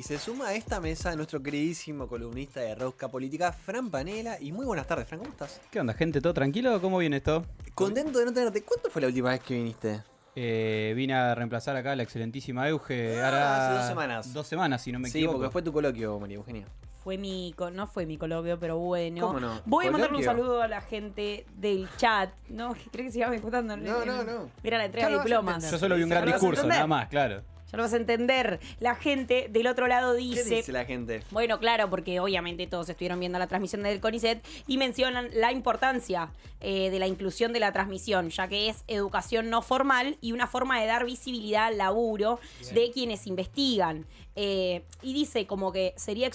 Y se suma a esta mesa nuestro queridísimo columnista de Rosca Política, Fran Panela. Y muy buenas tardes, Fran, ¿cómo estás? ¿Qué onda, gente? ¿Todo tranquilo? ¿Cómo viene esto? Contento de no tenerte. ¿Cuándo fue la última vez que viniste? Vine a reemplazar acá a la excelentísima Euge. Hace 2 semanas. 2 semanas, si no me Sí, equivoco. porque fue tu coloquio, María Eugenia. No fue mi coloquio, pero bueno. ¿Cómo no? Voy a mandarle un ¿Coloquio? saludo a la gente del chat. No, creo que se iba escuchando. No. Era la entrega Ya lo de vas a diplomas. entender. Yo solo vi un gran ¿Ya lo vas a discurso, entender? nada más, claro. Ya lo vas a entender. La gente del otro lado ¿Qué dice la gente? Bueno, claro, porque obviamente todos estuvieron viendo la transmisión del CONICET y mencionan la importancia de la inclusión de la transmisión, ya que es educación no formal y una forma de dar visibilidad al laburo de quienes investigan. Y dice como que sería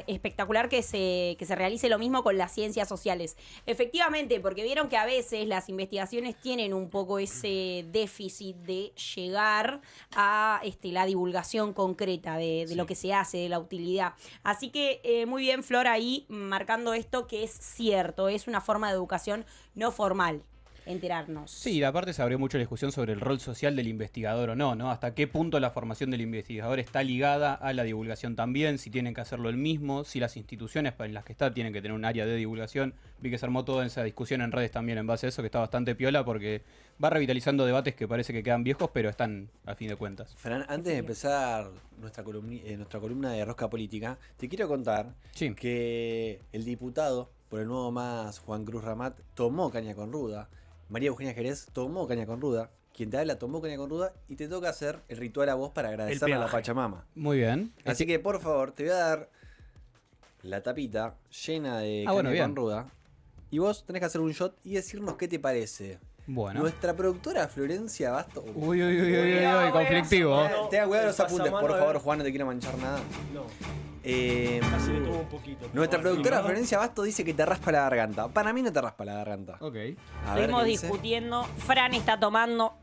espectacular que se realice lo mismo con las ciencias sociales. Efectivamente, porque vieron que a veces las investigaciones tienen un poco ese déficit de llegar a la divulgación concreta de lo que se hace, de la utilidad. Así que muy bien, Flor, ahí marcando esto que es cierto, es una forma de educación no formal, enterarnos. Sí, aparte se abrió mucho la discusión sobre el rol social del investigador o no, ¿no? Hasta qué punto la formación del investigador está ligada a la divulgación también, si tienen que hacerlo el mismo, si las instituciones en las que está tienen que tener un área de divulgación. Vi que se armó toda esa discusión en redes también en base a eso, que está bastante piola porque va revitalizando debates que parece que quedan viejos, pero están a fin de cuentas. Fran, antes de empezar nuestra columna de Rosca Política, te quiero contar Sí. que el diputado por el Nuevo Más, Juan Cruz Ramat, tomó caña con ruda. María Eugenia Jerez tomó caña con ruda. Quien te habla tomó caña con ruda y te toca hacer el ritual a vos para agradecerle a la peaje. Pachamama. Muy bien. Así que por favor, te voy a dar la tapita llena de caña bueno, bien. con ruda. Y vos tenés que hacer un shot y decirnos qué te parece. Bueno. Nuestra productora Florencia Basto. Uy, conflictivo. Tenga cuidado los El apuntes, pasamano, por a favor, ver. Juan, no te quiero manchar nada. No, Eh, casi le tomo un poquito. Nuestra No, productora no. Florencia Basto dice que te raspa la garganta. Para mí no te raspa la garganta. Ok. A ver Estuvimos qué dice. discutiendo, Fran está tomando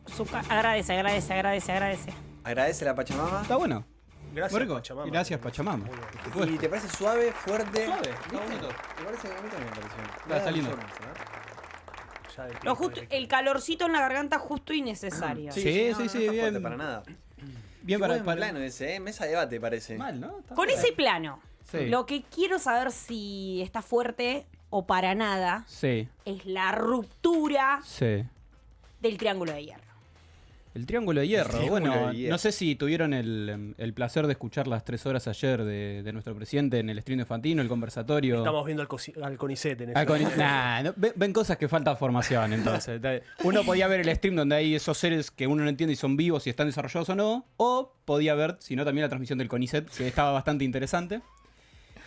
agradece. Agradece a la Pachamama. Está bueno. Gracias, Muy rico. Pachamama. Gracias, Pachamama. Muy bien. Por supuesto. ¿Y te parece suave, fuerte? Suave, está ¿Viste? bonito. Me parece que a mí también me pareció. Está lindo. Ya de Lo tiempo justo, de que- el calorcito en la garganta justo y necesario. Sí, no está bien. fuerte para nada. Bien Qué para buen plano ese, mesa de debate parece. Mal, ¿no? Está Con bien. ese plano, Sí. lo que quiero saber si está fuerte o para nada Sí, es la ruptura sí. del triángulo de hierro. El Triángulo de Hierro. Triángulo Bueno, de Hierro. no sé si tuvieron el placer de escuchar las 3 horas ayer de nuestro presidente en el stream de Fantino, el conversatorio. Estamos viendo al CONICET en Ah, ese nah, ven cosas que falta formación, entonces. Uno podía ver el stream donde hay esos seres que uno no entiende y son vivos y están desarrollados o no. O podía ver, si no, también la transmisión del CONICET, que estaba bastante interesante.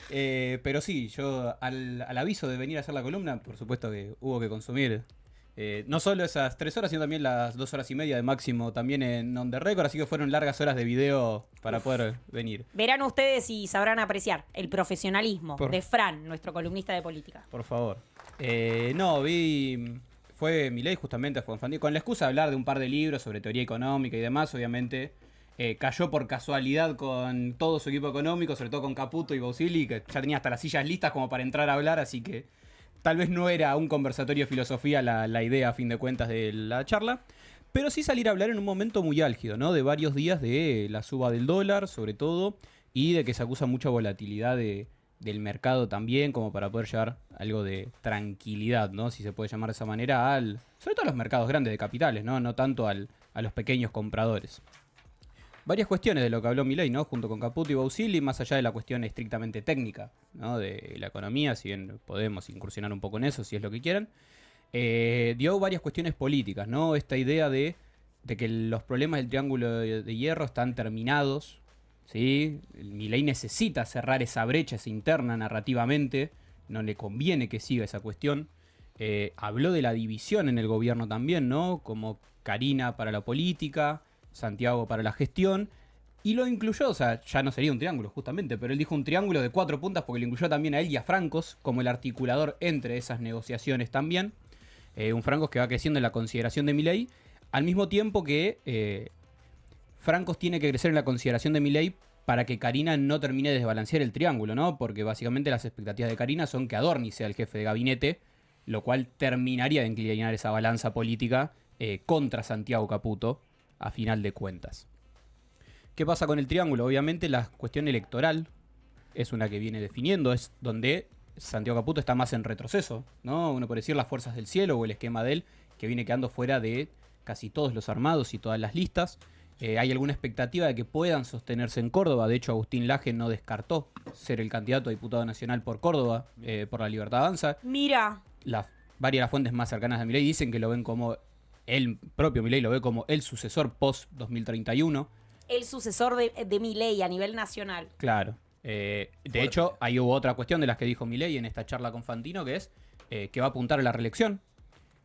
Pero sí, yo al aviso de venir a hacer la columna, por supuesto que hubo que consumir no solo esas 3 horas, sino también las 2 horas y media de máximo también en On The Record, así que fueron largas horas de video para poder venir. Verán ustedes y sabrán apreciar el profesionalismo Por- de Fran, nuestro columnista de política. Por favor. Fue Milei justamente a Fantino, con la excusa de hablar de un par de libros sobre teoría económica y demás, obviamente. Cayó por casualidad con todo su equipo económico, sobre todo con Caputo y Bausili, que ya tenía hasta las sillas listas como para entrar a hablar, así que tal vez no era un conversatorio de filosofía la idea, a fin de cuentas, de la charla. Pero sí salir a hablar en un momento muy álgido, ¿no? De varios días de la suba del dólar, sobre todo, y de que se acusa mucha volatilidad del mercado también, como para poder llevar algo de tranquilidad, ¿no? Si se puede llamar de esa manera, sobre todo a los mercados grandes de capitales, ¿no? No tanto a los pequeños compradores. Varias cuestiones de lo que habló Milei, ¿no? Junto con Caputo y Bausili, más allá de la cuestión estrictamente técnica, ¿no? De la economía, si bien podemos incursionar un poco en eso, si es lo que quieran. Dio varias cuestiones políticas, ¿no? Esta idea de que los problemas del Triángulo de Hierro están terminados, ¿sí? Milei necesita cerrar esa brecha, esa interna narrativamente, no le conviene que siga esa cuestión. Habló de la división en el gobierno también, ¿no? Como Karina para la política, Santiago para la gestión, y lo incluyó, o sea, ya no sería un triángulo justamente, pero él dijo un triángulo de 4 puntas porque lo incluyó también a él y a Francos como el articulador entre esas negociaciones también. Un Francos que va creciendo en la consideración de Milei, al mismo tiempo que Francos tiene que crecer en la consideración de Milei para que Karina no termine de desbalancear el triángulo, ¿no? Porque básicamente las expectativas de Karina son que Adorni sea el jefe de gabinete, lo cual terminaría de inclinar esa balanza política contra Santiago Caputo, a final de cuentas. ¿Qué pasa con el triángulo? Obviamente la cuestión electoral es una que viene definiendo, es donde Santiago Caputo está más en retroceso, ¿no? Uno puede decir las fuerzas del cielo o el esquema de él, que viene quedando fuera de casi todos los armados y todas las listas. Hay alguna expectativa de que puedan sostenerse en Córdoba. De hecho, Agustín Laje no descartó ser el candidato a diputado nacional por Córdoba, por la Libertad Avanza. Mira, Varias de las fuentes más cercanas a Milei dicen que lo ven como, el propio Milei lo ve como el sucesor post-2031. el sucesor de Milei a nivel nacional. Claro. De hecho, ahí hubo otra cuestión de las que dijo Milei en esta charla con Fantino, que es que va a apuntar a la reelección,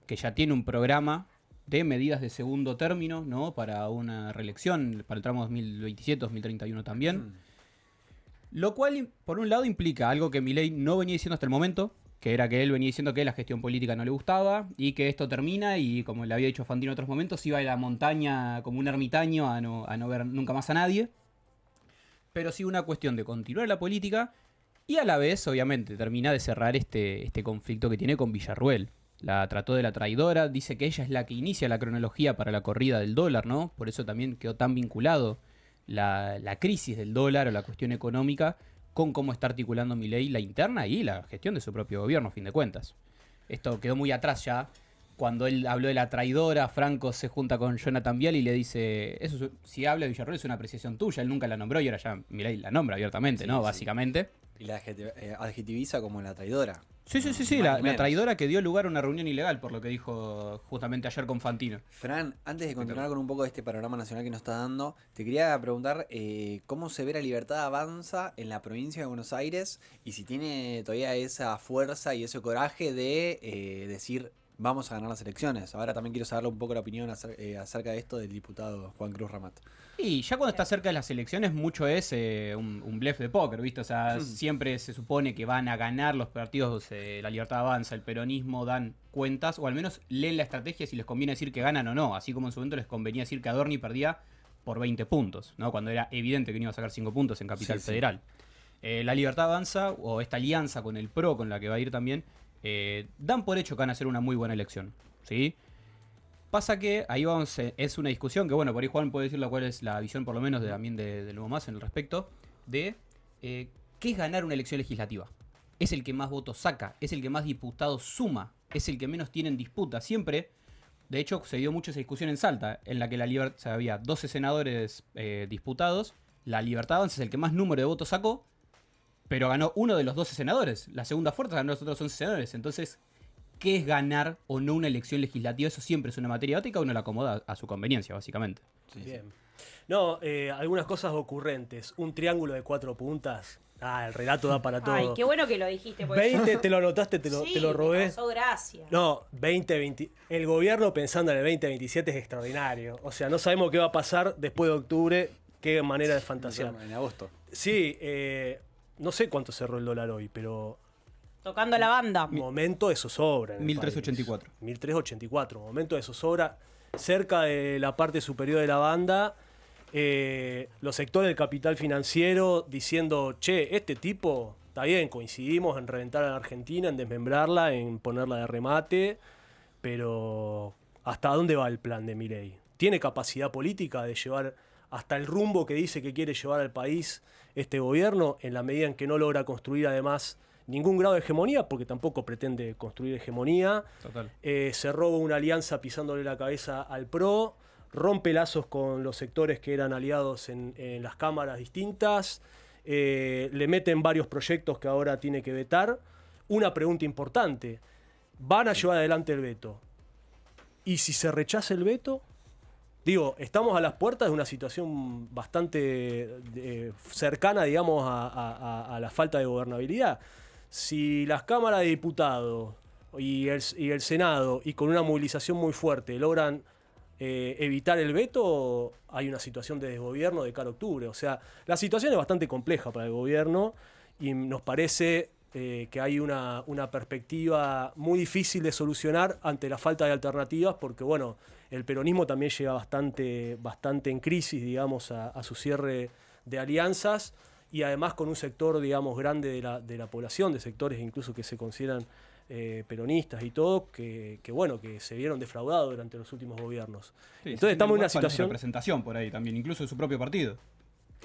que ya tiene un programa de medidas de segundo término, ¿no? Para una reelección, para el tramo 2027-2031 también. Lo cual, por un lado, implica algo que Milei no venía diciendo hasta el momento, que era que él venía diciendo que la gestión política no le gustaba y que esto termina y, como le había dicho Fantino en otros momentos, iba a la montaña como un ermitaño a no ver nunca más a nadie. Pero sí una cuestión de continuar la política y a la vez, obviamente, termina de cerrar este conflicto que tiene con Villarruel. La trató de la traidora, dice que ella es la que inicia la cronología para la corrida del dólar, ¿no? Por eso también quedó tan vinculado la crisis del dólar o la cuestión económica con cómo está articulando Milei la interna y la gestión de su propio gobierno, a fin de cuentas. Esto quedó muy atrás ya. Cuando él habló de la traidora, Franco se junta con Jonathan Vial y le dice, eso si habla de Villarroel es una apreciación tuya, él nunca la nombró y ahora ya Milei la nombra abiertamente, Sí, ¿no? sí. Básicamente. Y la adjetiviza como la traidora. Sí, Más la ni menos. traidora que dio lugar a una reunión ilegal, por lo que dijo justamente ayer con Fantino. Fran, antes de continuar con un poco de este panorama nacional que nos está dando, te quería preguntar cómo se ve la Libertad Avanza en la provincia de Buenos Aires y si tiene todavía esa fuerza y ese coraje de decir vamos a ganar las elecciones. Ahora también quiero saber un poco la opinión acerca de esto del diputado Juan Cruz Ramat. Y ya cuando está cerca de las elecciones, mucho es un blef de póker, ¿viste? O sea, siempre se supone que van a ganar los partidos, la Libertad Avanza, el peronismo, dan cuentas, o al menos leen la estrategia si les conviene decir que ganan o no. Así como en su momento les convenía decir que Adorni perdía por 20 puntos, ¿no? Cuando era evidente que no iba a sacar 5 puntos en Capital Federal. La Libertad Avanza, o esta alianza con el PRO, con la que va a ir también, dan por hecho que van a hacer una muy buena elección, ¿sí? Pasa que ahí vamos, es una discusión que, bueno, por ahí Juan puede decir cuál es la visión, por lo menos, también de Nuevo Más en el respecto, de qué es ganar una elección legislativa. Es el que más votos saca, es el que más diputados suma, es el que menos tiene en disputa. Siempre, de hecho, se dio mucho esa discusión en Salta, en la que había 12 senadores disputados, la Libertad Avanza es el que más número de votos sacó, pero ganó uno de los 12 senadores. La segunda fuerza ganó los otros 11 senadores. Entonces, ¿qué es ganar o no una elección legislativa? Eso siempre es una materia ética, uno la acomoda a su conveniencia, básicamente. Sí, Bien. No, algunas cosas ocurrentes. Un triángulo de 4 puntas. Ah, el relato da para todo. Ay, qué bueno que lo dijiste. porque 20, te lo anotaste, te sí, lo robé. me causó gracia. No, 2020. El gobierno pensando en el 2027 es extraordinario. O sea, no sabemos qué va a pasar después de octubre. Qué manera de fantasear. En agosto. Sí, no sé cuánto cerró el dólar hoy, pero Tocando la banda. momento de zozobra. en el 1384. país. 1384, momento de zozobra. Cerca de la parte superior de la banda, los sectores del capital financiero diciendo, che, este tipo, está bien, coincidimos en reventar a la Argentina, en desmembrarla, en ponerla de remate, pero ¿hasta dónde va el plan de Milei? ¿Tiene capacidad política de llevar hasta el rumbo que dice que quiere llevar al país este gobierno, en la medida en que no logra construir además ningún grado de hegemonía, porque tampoco pretende construir hegemonía? Total. Se roba una alianza pisándole la cabeza al PRO, rompe lazos con los sectores que eran aliados en las cámaras distintas, le meten varios proyectos que ahora tiene que vetar. Una pregunta importante, ¿van a llevar adelante el veto? ¿Y si se rechaza el veto? Digo, estamos a las puertas de una situación bastante cercana, digamos, a la falta de gobernabilidad. Si las cámaras de diputados y el Senado, y con una movilización muy fuerte, logran evitar el veto, hay una situación de desgobierno de cara a octubre. O sea, la situación es bastante compleja para el gobierno y nos parece que hay una perspectiva muy difícil de solucionar ante la falta de alternativas, porque bueno, el peronismo también llega bastante en crisis, digamos, a su cierre de alianzas, y además con un sector, digamos, grande de la población, de sectores incluso que se consideran peronistas y todo, que bueno, que se vieron defraudados durante los últimos gobiernos. Sí, Entonces estamos en una igual falta situación... representación por ahí también, incluso de su propio partido.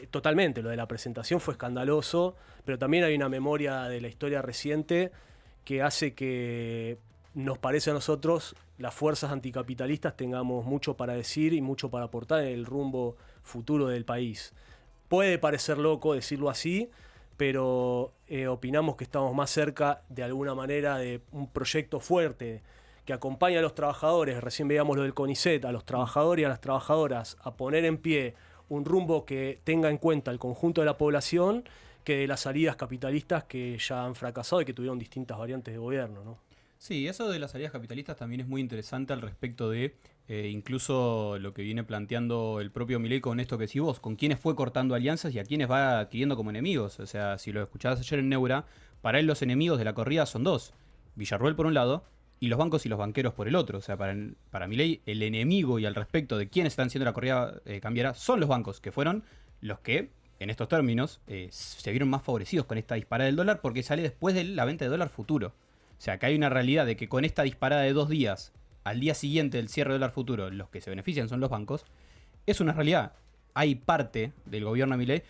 totalmente, lo de la presentación fue escandaloso, pero también hay una memoria de la historia reciente que hace que nos parece a nosotros, las fuerzas anticapitalistas, tengamos mucho para decir y mucho para aportar en el rumbo futuro del país. Puede parecer loco decirlo así, pero opinamos que estamos más cerca, de alguna manera, de un proyecto fuerte que acompaña a los trabajadores, recién veíamos lo del CONICET, a los trabajadores y a las trabajadoras, a poner en pie un rumbo que tenga en cuenta el conjunto de la población, que de las salidas capitalistas que ya han fracasado y que tuvieron distintas variantes de gobierno, ¿no? Sí, eso de las salidas capitalistas también es muy interesante al respecto de incluso lo que viene planteando el propio Milei con esto que decís vos, con quiénes fue cortando alianzas y a quiénes va adquiriendo como enemigos. O sea, si lo escuchabas ayer en Neura, para él los enemigos de la corrida son dos. Villarruel por un lado y los bancos y los banqueros por el otro. O sea, para Milei el enemigo y al respecto de quiénes están siendo la corrida cambiara son los bancos, que fueron los que, en estos términos, se vieron más favorecidos con esta disparada del dólar porque sale después de la venta de dólar futuro. O sea, que hay una realidad de que con esta disparada de 2 días, al día siguiente del cierre del dólar futuro, los que se benefician son los bancos. Es una realidad. Hay parte del gobierno de Milei,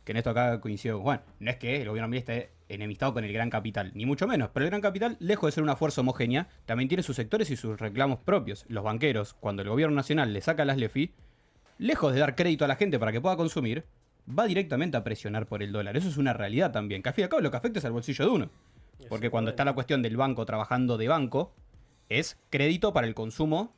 que en esto acá coincido con Juan, no es que el gobierno de Milei esté enemistado con el gran capital, ni mucho menos, pero el gran capital, lejos de ser una fuerza homogénea, también tiene sus sectores y sus reclamos propios. Los banqueros, cuando el gobierno nacional le saca las LEFI, lejos de dar crédito a la gente para que pueda consumir, va directamente a presionar por el dólar. Eso es una realidad también, que al fin y al cabo lo que afecta es al bolsillo de uno. Porque cuando está la cuestión del banco trabajando de banco, es crédito para el consumo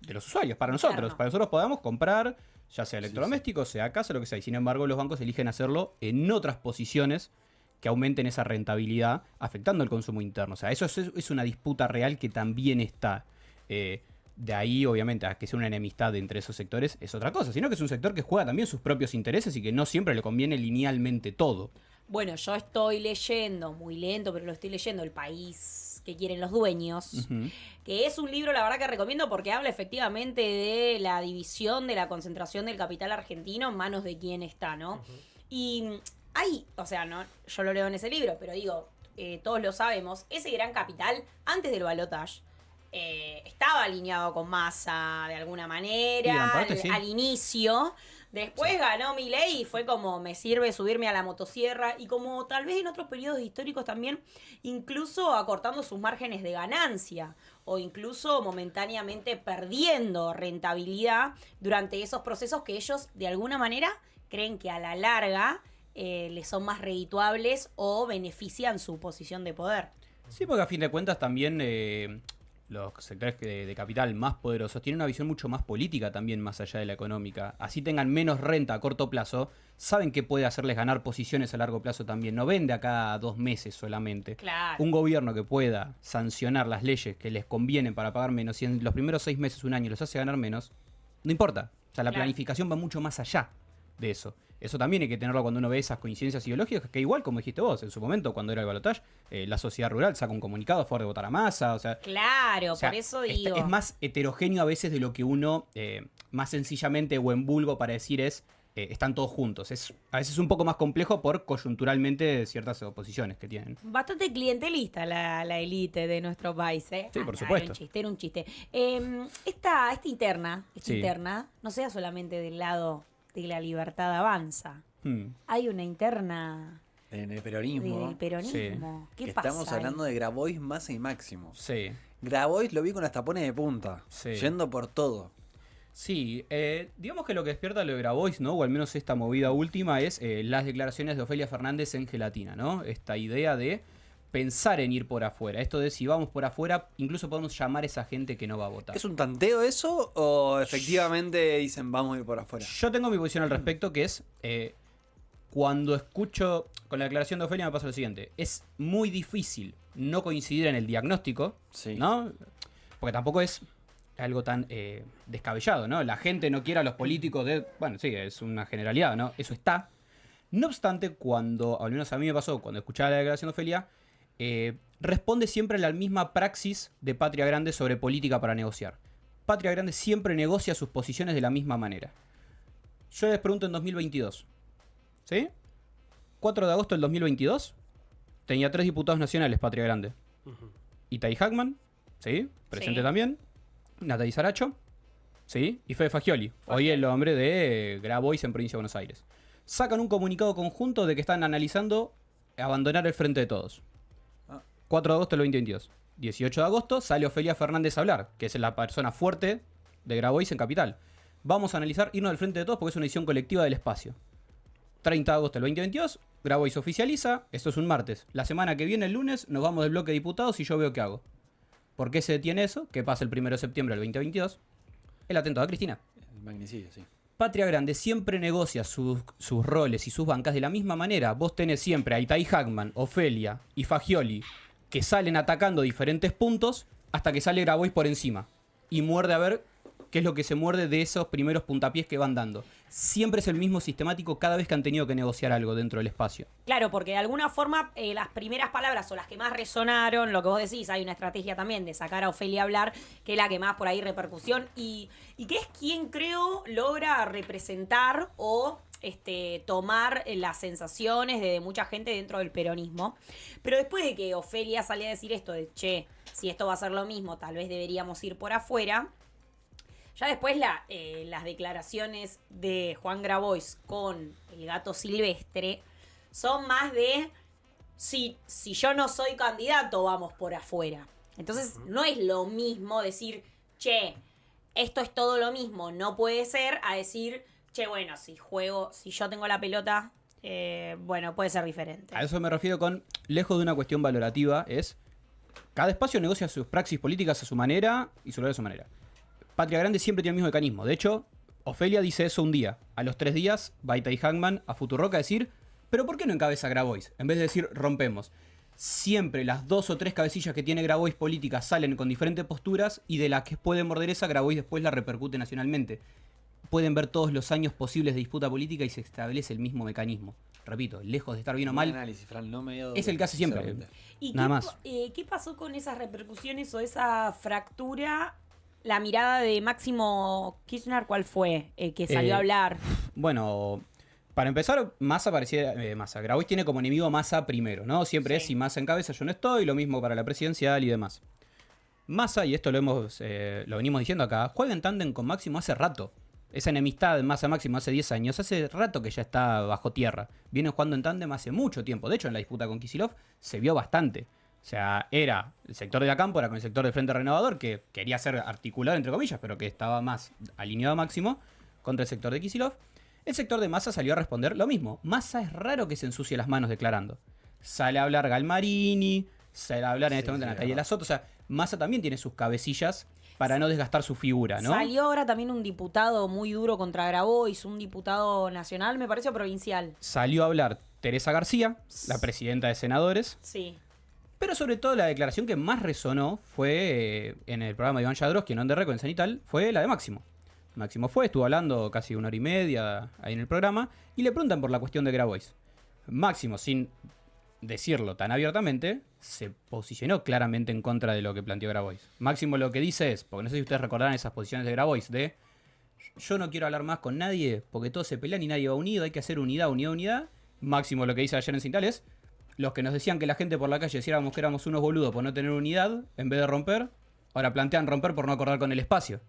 de los usuarios, para nosotros. Claro. Para nosotros podamos comprar, ya sea electrodomésticos, sea casa, lo que sea. Y sin embargo, los bancos eligen hacerlo en otras posiciones que aumenten esa rentabilidad, afectando el consumo interno. O sea, eso es una disputa real que también está. De ahí, obviamente, a que sea una enemistad entre esos sectores es otra cosa, sino que es un sector que juega también sus propios intereses y que no siempre le conviene linealmente todo. Bueno, yo estoy leyendo, muy lento, pero lo estoy leyendo, El país que quieren los dueños, que es un libro, la verdad, que recomiendo porque habla efectivamente de la división, de la concentración del capital argentino en manos de quién está, ¿no? Y hay, o sea, no, yo lo leo en ese libro, pero digo, todos lo sabemos, ese gran capital, antes del balotaje, estaba alineado con Massa de alguna manera, Sí, en parte, sí. al inicio. Después ganó Milei y fue como, me sirve subirme a la motosierra, y como tal vez en otros periodos históricos también, incluso acortando sus márgenes de ganancia o incluso momentáneamente perdiendo rentabilidad durante esos procesos que ellos de alguna manera creen que a la larga les son más redituables o benefician su posición de poder. Sí, porque a fin de cuentas también los sectores de capital más poderosos tienen una visión mucho más política también, más allá de la económica. Así tengan menos renta a corto plazo, saben que puede hacerles ganar posiciones a largo plazo también. No ven de acá a 2 meses solamente. Claro. Un gobierno que pueda sancionar las leyes que les convienen para pagar menos, y en los primeros 6 meses, un año, los hace ganar menos, no importa. O sea, la Claro. planificación va mucho más allá de eso. Eso también hay que tenerlo cuando uno ve esas coincidencias ideológicas, que igual, como dijiste vos, en su momento, cuando era el balotaje, la sociedad rural saca un comunicado a favor de votar a Massa, o sea... Claro, O sea, por eso digo. es más heterogéneo a veces de lo que uno, más sencillamente o en vulgo para decir están todos juntos. Es a veces un poco más complejo por coyunturalmente ciertas oposiciones que tienen. Bastante clientelista la élite de nuestro país, ¿eh? Sí, por Ah, supuesto. Era un chiste. Esta interna, Sí. no sea solamente del lado de la libertad avanza. Hay una interna En el peronismo. del peronismo. ¿Qué que pasa estamos ahí? hablando de Grabois, Massa y Máximo. Sí. Grabois lo vi con las tapones de punta, Sí. yendo por todo. Sí, digamos que lo que despierta lo de Grabois, ¿no? O al menos esta movida última es las declaraciones de Ofelia Fernández en Gelatina, ¿no? Esta idea de pensar en ir por afuera. Esto de si vamos por afuera, incluso podemos llamar a esa gente que no va a votar. ¿Es un tanteo eso o efectivamente dicen vamos a ir por afuera? Yo tengo mi posición al respecto, que es, cuando escucho, con la declaración de Ofelia me pasa lo siguiente, es muy difícil no coincidir en el diagnóstico, Sí. ¿no? Porque tampoco es algo tan descabellado, ¿no? La gente no quiere a los políticos de... Bueno, sí, es una generalidad, ¿no? Eso está. No obstante, cuando, al menos a mí me pasó, cuando escuchaba la declaración de Ofelia, responde siempre a la misma praxis de Patria Grande sobre política para negociar. Patria Grande siempre negocia sus posiciones de la misma manera. Yo les pregunto en 2022, ¿sí? 4 de agosto del 2022, tenía 3 diputados nacionales Patria Grande. Itai Hackman, ¿sí? Presente Sí. también. Nathalie Saracho, ¿sí? Y Fede Fagioli, hoy el hombre de Grabois en Provincia de Buenos Aires. sacan un comunicado conjunto de que están analizando abandonar el Frente de Todos. 4 de agosto del 2022. 18 de agosto sale Ofelia Fernández a hablar, que es la persona fuerte de Grabois en Capital. Vamos a analizar irnos al Frente de Todos porque es una decisión colectiva del espacio. 30 de agosto del 2022, Grabois oficializa, esto es un martes. La semana que viene, el lunes, nos vamos del bloque de diputados y yo veo qué hago. ¿Por qué se detiene eso? ¿Qué pasa el 1 de septiembre del 2022? El atentado a Cristina. El magnicidio, sí. Patria Grande siempre negocia sus roles y sus bancas de la misma manera. Vos tenés siempre a Itay Hackman, Ofelia y Fagioli que salen atacando diferentes puntos hasta que sale Grabois por encima y muerde a ver qué es lo que se muerde de esos primeros puntapiés que van dando. Siempre es el mismo sistemático cada vez que han tenido que negociar algo dentro del espacio. Claro, porque de alguna forma las primeras palabras o las que más resonaron, lo que vos decís, hay una estrategia también de sacar a Ofelia a hablar, que es la que más por ahí repercusión y que es quien creo logra representar o tomar las sensaciones de mucha gente dentro del peronismo. Pero después de que Ofelia sale a decir esto de, che, si esto va a ser lo mismo, tal vez deberíamos ir por afuera. Ya después las declaraciones de Juan Grabois con el gato silvestre son más de si yo no soy candidato, vamos por afuera. Entonces no es lo mismo decir, che, esto es todo lo mismo, no puede ser, a decir, che, bueno, si yo tengo la pelota, bueno, puede ser diferente. A eso me refiero con, lejos de una cuestión valorativa, es cada espacio negocia sus praxis políticas a su manera y su lado a su manera. Patria Grande siempre tiene el mismo mecanismo. De hecho, Ofelia dice eso un día. A los 3 días va Itay Hackman a Futurock a decir, ¿pero por qué no encabeza Grabois? En vez de decir, rompemos. Siempre las 2 o 3 cabecillas que tiene Grabois políticas salen con diferentes posturas y de las que puede morder esa, Grabois después la repercute nacionalmente. Pueden ver todos los años posibles de disputa política y se establece el mismo mecanismo. Repito, lejos de estar bien o mal, análisis, Fran, no me dio es el que hace siempre. ¿Y Nada más. ¿Qué pasó con esas repercusiones o esa fractura? La mirada de Máximo Kirchner, ¿cuál fue? Que salió a hablar. Bueno, para empezar, Massa parecía... Massa. Grabois tiene como enemigo a Massa primero, ¿no? Siempre Sí. es si Massa encabeza yo no estoy, lo mismo para la presidencial y demás. Massa, y esto lo venimos diciendo acá, juega en tándem con Máximo hace rato. Esa enemistad Massa-Máximo hace 10 años, hace rato que ya está bajo tierra. Vienen jugando en tándem hace mucho tiempo. De hecho, en la disputa con Kicillof se vio bastante. O sea, era el sector de la Cámpora con el sector del Frente Renovador, que quería ser articulado, entre comillas, pero que estaba más alineado a Máximo, contra el sector de Kicillof. El sector de Massa salió a responder lo mismo. Massa es raro que se ensucie las manos declarando. Sale a hablar Galmarini, sale a hablar en este momento Natalia Lasoto. O sea, Massa también tiene sus cabecillas para no desgastar su figura, ¿no? Salió ahora también un diputado muy duro contra Grabois, un diputado nacional, me parece, o provincial. Salió a hablar Teresa García, la presidenta de senadores. Sí. Pero sobre todo la declaración que más resonó fue en el programa de Iván Yadros, que no de récord en Cenital, fue la de Máximo. Máximo estuvo hablando casi 1 hora y media ahí en el programa, y le preguntan por la cuestión de Grabois. Máximo, sin decirlo tan abiertamente, se posicionó claramente en contra de lo que planteó Grabois. Máximo lo que dice es, porque no sé si ustedes recordarán esas posiciones de Grabois, de yo no quiero hablar más con nadie porque todos se pelean y nadie va unido, hay que hacer unidad, unidad, unidad. Máximo lo que dice ayer en Cenital es, los que nos decían que la gente por la calle decíamos que éramos unos boludos por no tener unidad, en vez de romper, ahora plantean romper por no acordar con el espacio.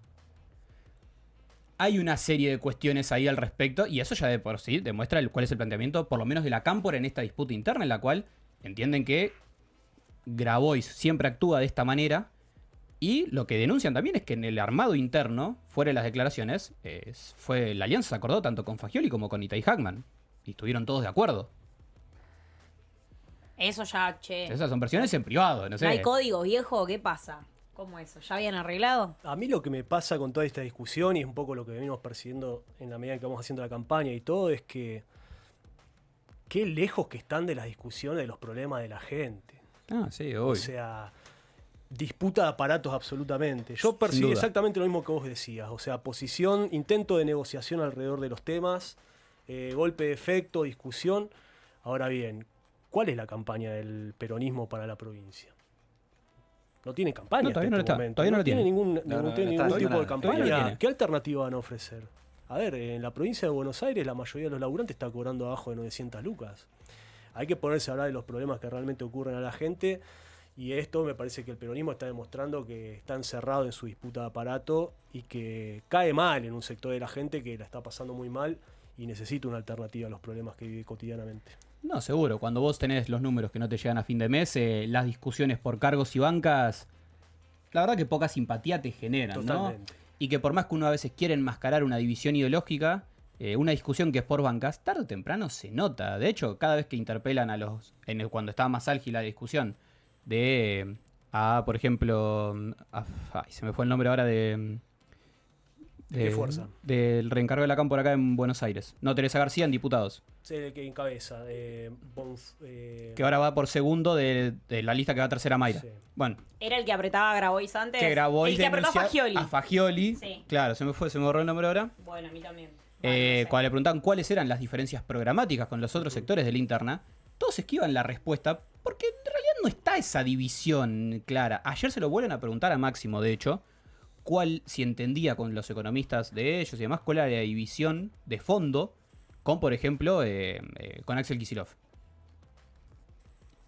Hay una serie de cuestiones ahí al respecto, y eso ya de por sí demuestra cuál es el planteamiento, por lo menos de la Cámpora, en esta disputa interna, en la cual entienden que Grabois siempre actúa de esta manera, y lo que denuncian también es que en el armado interno, fuera de las declaraciones, la alianza se acordó tanto con Fagioli como con Itay Hackman, y estuvieron todos de acuerdo. Eso ya, che. Esas son versiones en privado, no sé. ¿No hay código viejo? ¿Qué pasa? ¿Cómo eso? ¿Ya habían arreglado? A mí lo que me pasa con toda esta discusión, y es un poco lo que venimos persiguiendo en la medida que vamos haciendo la campaña y todo, es que qué lejos que están de las discusiones de los problemas de la gente. Ah, sí, obvio. O sea, disputa de aparatos absolutamente. Yo percibí exactamente lo mismo que vos decías. O sea, posición, intento de negociación alrededor de los temas, golpe de efecto, discusión. Ahora bien, ¿cuál es la campaña del peronismo para la provincia? No tiene campaña todavía en no este está. momento. Todavía no No tiene tiene. ningún está tipo de nada. Todavía no campaña. tiene. ¿Qué alternativa van a ofrecer? A ver, en la provincia de Buenos Aires la mayoría de los laburantes está cobrando abajo de 900 lucas. Hay que ponerse a hablar de los problemas que realmente ocurren a la gente, y esto me parece que el peronismo está demostrando que está encerrado en su disputa de aparato y que cae mal en un sector de la gente que la está pasando muy mal y necesita una alternativa a los problemas que vive cotidianamente. No, seguro. Cuando vos tenés los números que no te llegan a fin de mes, las discusiones por cargos y bancas, la verdad que poca simpatía te generan, Totalmente. ¿no? Y que por más que uno a veces quiere enmascarar una división ideológica, una discusión que es por bancas, tarde o temprano se nota. De hecho, cada vez que interpelan a los... cuando estaba más álgida la discusión de... por ejemplo... se me fue el nombre ahora de... ¿De qué fuerza? Del reencargo de la CAM por acá en Buenos Aires. No, Teresa García en diputados. Sí, el que encabeza. Que ahora va por segundo de la lista que va tercera Mayra. Sí. Bueno, ¿Era el que apretaba a Grabois antes? que Grabois el que apretó a Fagioli. A Fagioli. Sí. Claro, se me borró el nombre ahora. Bueno, a mí también. Bueno, no sé. Cuando le preguntaban cuáles eran las diferencias programáticas con los otros sectores de la interna, todos esquivan la respuesta porque en realidad no está esa división clara. Ayer se lo vuelven a preguntar a Máximo, de hecho, si entendía con los economistas de ellos y demás cuál era la división de fondo con, por ejemplo, con Axel Kicillof.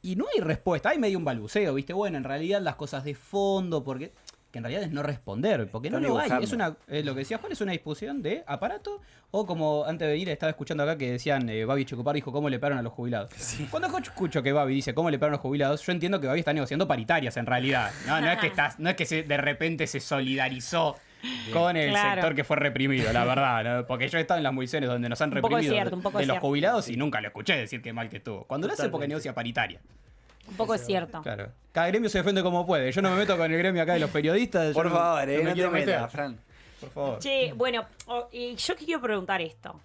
Y no hay respuesta, hay medio un balbuceo, ¿viste? Bueno, en realidad las cosas de fondo, porque... que en realidad es no responder, porque no Están lo hay. dibujando. Es lo que decía Juan, es una discusión de aparato, o como antes de venir estaba escuchando acá que decían, Babi Checopar dijo cómo le pagaron a los jubilados. Cuando escucho que Babi dice cómo le pagaron a los jubilados, yo entiendo que Babi está negociando paritarias en realidad. No es que de repente se solidarizó con el Claro. sector que fue reprimido, la verdad, ¿no? Porque yo he estado en las municiones donde nos han Un poco es reprimido cierto, un poco de es los cierto. jubilados y nunca lo escuché decir que mal que estuvo. Cuando lo hace porque Totalmente. negocia paritaria. Un poco es cierto. Claro. Cada gremio se defiende como puede. Yo no me meto con el gremio acá de los periodistas. Por yo favor, no me no te quiero meter. metas, Fran. Por favor. Che, bueno, yo quiero preguntar esto.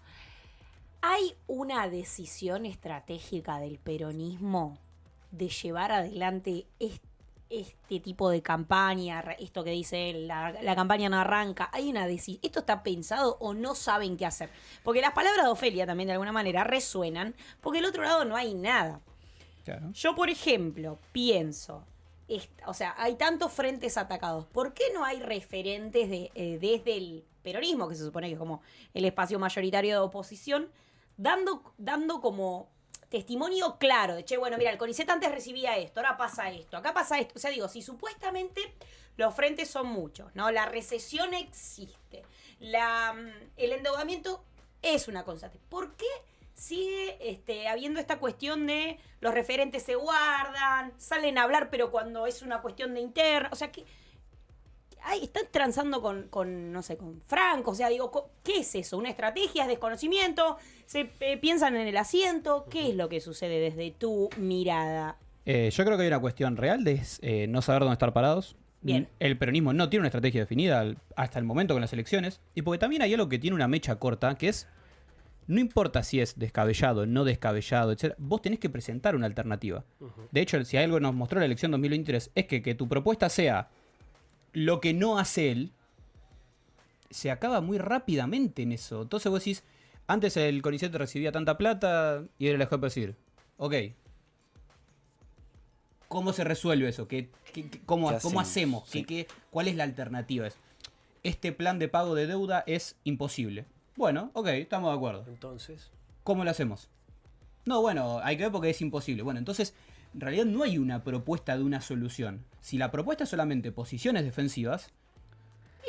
¿Hay una decisión estratégica del peronismo de llevar adelante este tipo de campaña? Esto que dice él, la campaña no arranca. ¿Hay una decisión? ¿Esto está pensado o no saben qué hacer? Porque las palabras de Ofelia también de alguna manera resuenan, porque del otro lado no hay nada. Claro. Yo, por ejemplo, pienso, o sea, hay tantos frentes atacados. ¿Por qué no hay referentes desde el peronismo, que se supone que es como el espacio mayoritario de oposición, dando como testimonio claro de, che, bueno, mira, el CONICET antes recibía esto, ahora pasa esto, acá pasa esto? O sea, digo, si supuestamente los frentes son muchos, ¿no? La recesión existe, el endeudamiento es una constante. ¿Por qué sigue habiendo esta cuestión de los referentes se guardan, salen a hablar, pero cuando es una cuestión de interna? O sea, que están transando con, no sé, con Franco. O sea, digo, ¿qué es eso? ¿Una estrategia? ¿Es desconocimiento? ¿Se piensan en el asiento? ¿Qué es lo que sucede desde tu mirada? Yo creo que hay una cuestión real de no saber dónde estar parados. Bien. El peronismo no tiene una estrategia definida hasta el momento con las elecciones. Y porque también hay algo que tiene una mecha corta, que es, no importa si es descabellado, no descabellado, etc. Vos tenés que presentar una alternativa. De hecho, si algo nos mostró la elección 2023, es que tu propuesta sea lo que no hace él, se acaba muy rápidamente en eso. Entonces vos decís, antes el CONICET recibía tanta plata y él dejó de decir, ok, ¿cómo se resuelve eso? ¿Cómo hacemos? ¿Cuál es la alternativa? Este plan de pago de deuda es imposible. Bueno, ok, estamos de acuerdo. Entonces, ¿Cómo lo hacemos? No, bueno, hay que ver porque es imposible. Bueno, entonces, en realidad no hay una propuesta de una solución. Si la propuesta es solamente posiciones defensivas,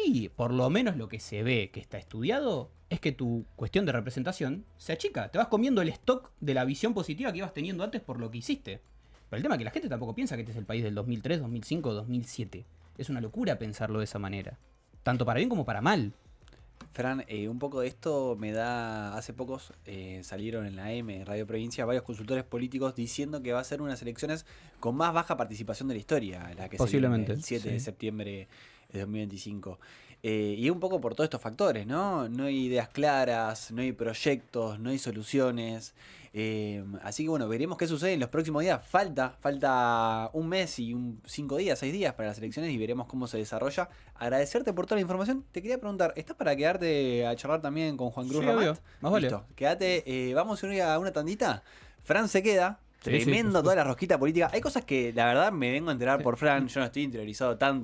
y por lo menos lo que se ve que está estudiado es que tu cuestión de representación se achica. Te vas comiendo el stock de la visión positiva que ibas teniendo antes por lo que hiciste. Pero el tema es que la gente tampoco piensa que este es el país del 2003, 2005, 2007. Es una locura pensarlo de esa manera. Tanto para bien como para mal. Fran, un poco de esto me da... Hace pocos salieron en la M, en Radio Provincia, varios consultores políticos diciendo que va a ser unas elecciones con más baja participación de la historia, la que se viene Posiblemente, el 7 de sí. septiembre de 2025. Y un poco por todos estos factores, ¿no? No hay ideas claras, no hay proyectos, no hay soluciones. Así que bueno, veremos qué sucede en los próximos días. Falta un mes y 5 días, 6 días para las elecciones y veremos cómo se desarrolla. Agradecerte por toda la información. Te quería preguntar, ¿estás para quedarte a charlar también con Juan Cruz Sí, Ramat? obvio. Más vale. Listo, quédate. Vamos a ir a una tandita. Fran se queda. Sí, Tremendo sí. toda la rosquita política. Hay cosas que la verdad me vengo a enterar por Fran. Yo no estoy interiorizado tanto